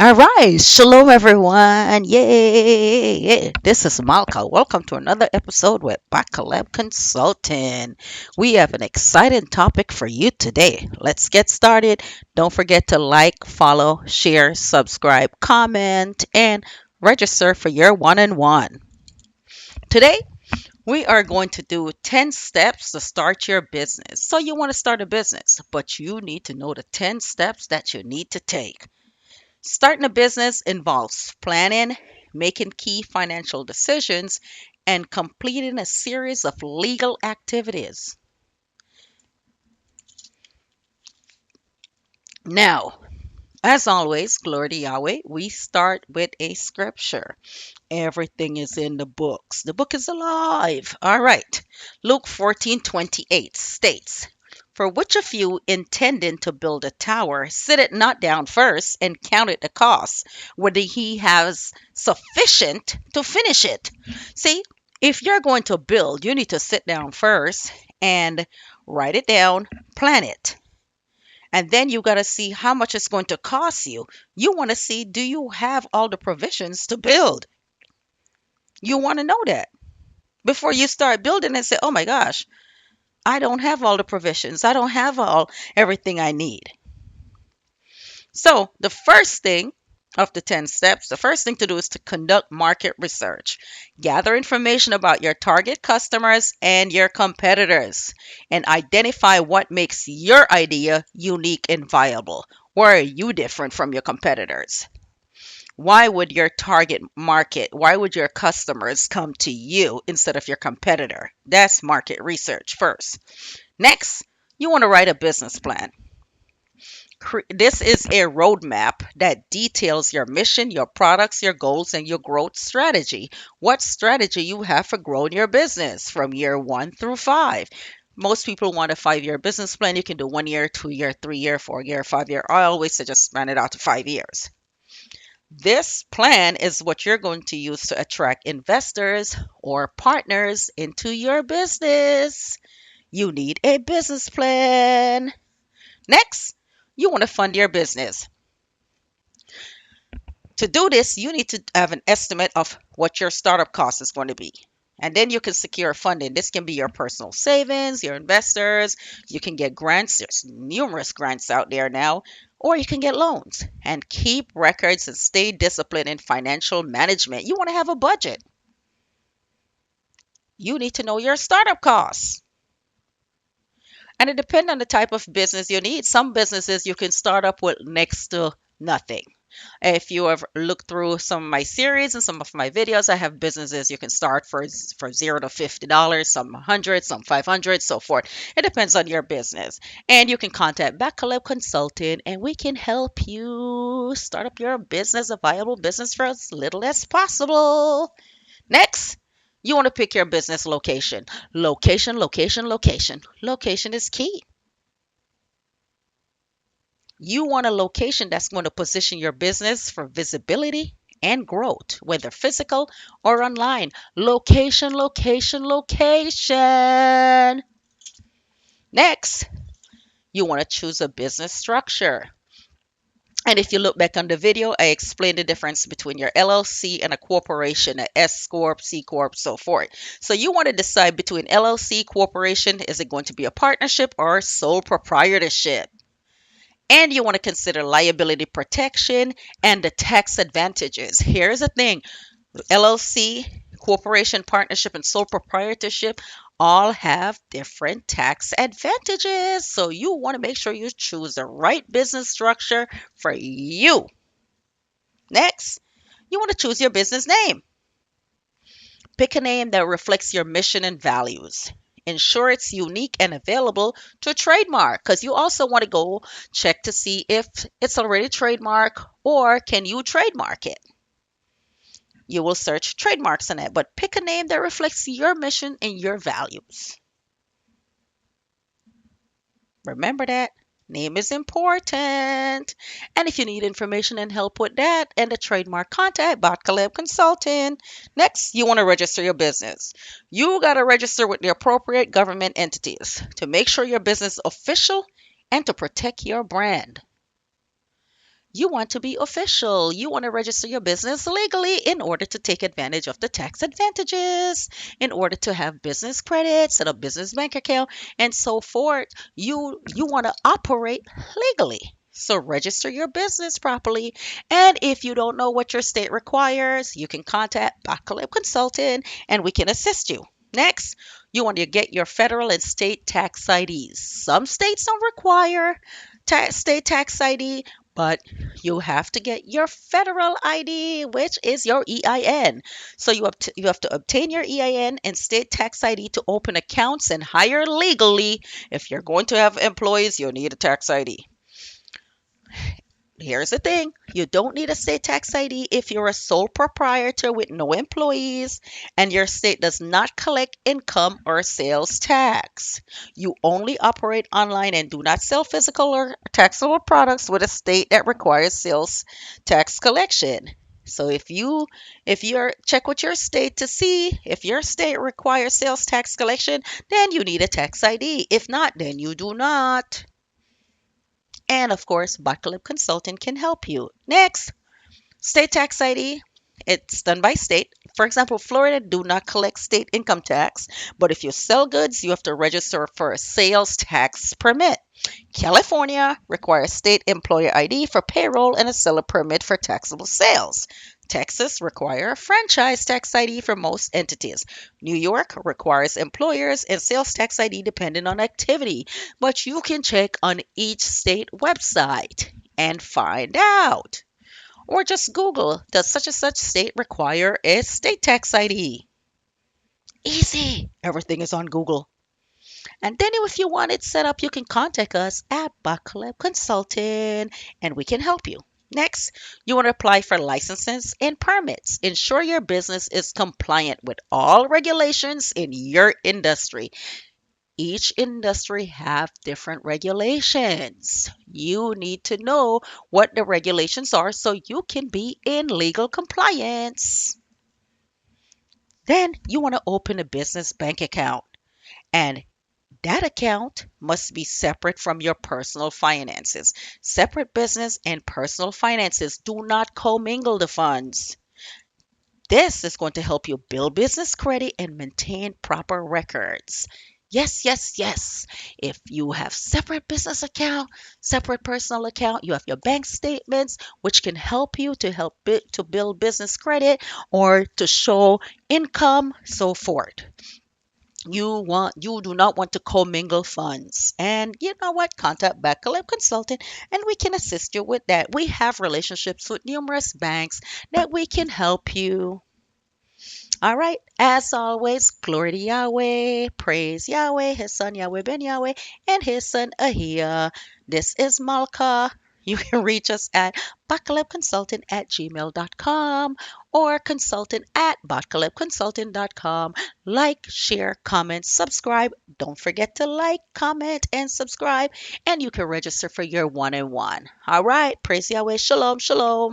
All right, shalom everyone. Yay! This is Malka. Welcome to another episode with Bakaleb Consulting. We have an exciting topic for you today. Let's get started. Don't forget to like, follow, share, subscribe, comment, and register for your one-on-one. Today, we are going to do 10 steps to start your business. So you want to start a business, but you need to know the 10 steps that you need to take. Starting a business involves planning, making key financial decisions, and completing a series of legal activities. Now, as always, glory to Yahweh, we start with a scripture. Everything is in the books. The book is alive. All right. Luke 14:28 states, "For which of you intending to build a tower sitteth not down first and counteth the cost, whether he has sufficient to finish it?" See, if you're going to build, you need to sit down first and write it down, plan it. And then you got to see how much it's going to cost you. You want to see, do you have all the provisions to build? You want to know that before you start building and say, "Oh my gosh, I don't have all the provisions. I don't have all everything I need." So, the first thing of the 10 steps, the first thing to do is to conduct market research. Gather information about your target customers and your competitors and identify what makes your idea unique and viable. Where are you different from your competitors? Why would your target market, why would your customers come to you instead of your competitor? That's market research first. Next, you want to write a business plan. This is a roadmap that details your mission, your products, your goals, and your growth strategy. What strategy you have for growing your business from year 1 through 5. Most people want a 5 year business plan. You can do 1 year, 2 year, 3 year, 4 year, 5 year. I always suggest span it out to 5 years. This plan is what you're going to use to attract investors or partners into your business. You need a business plan. Next, you want to fund your business. To do this, you need to have an estimate of what your startup cost is going to be. And then you can secure funding. This can be your personal savings, your investors. You can get grants. There's numerous grants out there now. Or you can get loans and keep records and stay disciplined in financial management. You want to have a budget. You need to know your startup costs. And it depends on the type of business you need. Some businesses you can start up with next to nothing. If you have looked through some of my series and some of my videos, I have businesses you can start for $0 to $50, some 100, some 500, so forth. It depends on your business. And you can contact Backcaleb Consulting and we can help you start up your business, a viable business for as little as possible. Next, you want to pick your business location. Location, location, location. Location is key. You want a location that's going to position your business for visibility and growth, whether physical or online. Location, location, location. Next, you want to choose a business structure. And if you look back on the video, I explained the difference between your LLC and a corporation, a S Corp, C Corp, so forth. So you want to decide between LLC, corporation, is it going to be a partnership or sole proprietorship? And you want to consider liability protection and the tax advantages. Here's the thing: LLC, corporation, partnership, and sole proprietorship all have different tax advantages. So you want to make sure you choose the right business structure for you. Next, you want to choose your business name. Pick a name that reflects your mission and values. Ensure it's unique and available to trademark because you also want to go check to see if it's already trademark or can you trademark it. You will search trademarks on it, but pick a name that reflects your mission and your values. Remember that. Name is important. And if you need information and help with that and the trademark, contact Bot Caleb Consulting. Next, you want to register your business. You got to register with the appropriate government entities to make sure your business is official and to protect your brand. You want to be official. You want to register your business legally in order to take advantage of the tax advantages, in order to have business credit, set up business bank account, and so forth. You want to operate legally. So register your business properly. And if you don't know what your state requires, you can contact Baccalib Consultant and we can assist you. Next, you want to get your federal and state tax IDs. Some states don't require state tax ID, but you have to get your federal ID, which is your EIN. So you have to obtain your EIN and state tax ID to open accounts and hire legally. If you're going to have employees, you need a tax ID. Here's the thing, you don't need a state tax ID if you're a sole proprietor with no employees and your state does not collect income or sales tax. You only operate online and do not sell physical or taxable products with a state that requires sales tax collection. So if you're check with your state to see if your state requires sales tax collection, then you need a tax ID. If not, then you do not. And of course, Butler Consultant can help you. Next, state tax ID. It's done by state. For example, Florida do not collect state income tax, but if you sell goods, you have to register for a sales tax permit. California requires state employer ID for payroll and a seller permit for taxable sales. Texas requires a franchise tax ID for most entities. New York requires employers and sales tax ID depending on activity, but you can check on each state website and find out. Or just Google, does such and such state require a state tax ID? Easy. Everything is on Google. And then if you want it set up, you can contact us at Buckleb Consulting and we can help you. Next, you want to apply for licenses and permits. Ensure your business is compliant with all regulations in your industry. Each industry have different regulations. You need to know what the regulations are so you can be in legal compliance. Then you want to open a business bank account. And that account must be separate from your personal finances. Separate business and personal finances. Do not commingle the funds. This is going to help you build business credit and maintain proper records. Yes, yes, yes. If you have separate business account, separate personal account, you have your bank statements, which can help you to build business credit or to show income, so forth. You do not want to commingle funds. And you know what? Contact Bacalib Consultant and we can assist you with that. We have relationships with numerous banks that we can help you. All right. As always, glory to Yahweh, praise Yahweh, his son Yahweh ben Yahweh, and his son Ahia. This is Malka. You can reach us at bakalebconsultant@gmail.com or consultant at bakalebconsultant.com. Like, share, comment, subscribe. Don't forget to like, comment, and subscribe. And you can register for your one-on-one. All right. Praise Yahweh. Shalom, shalom.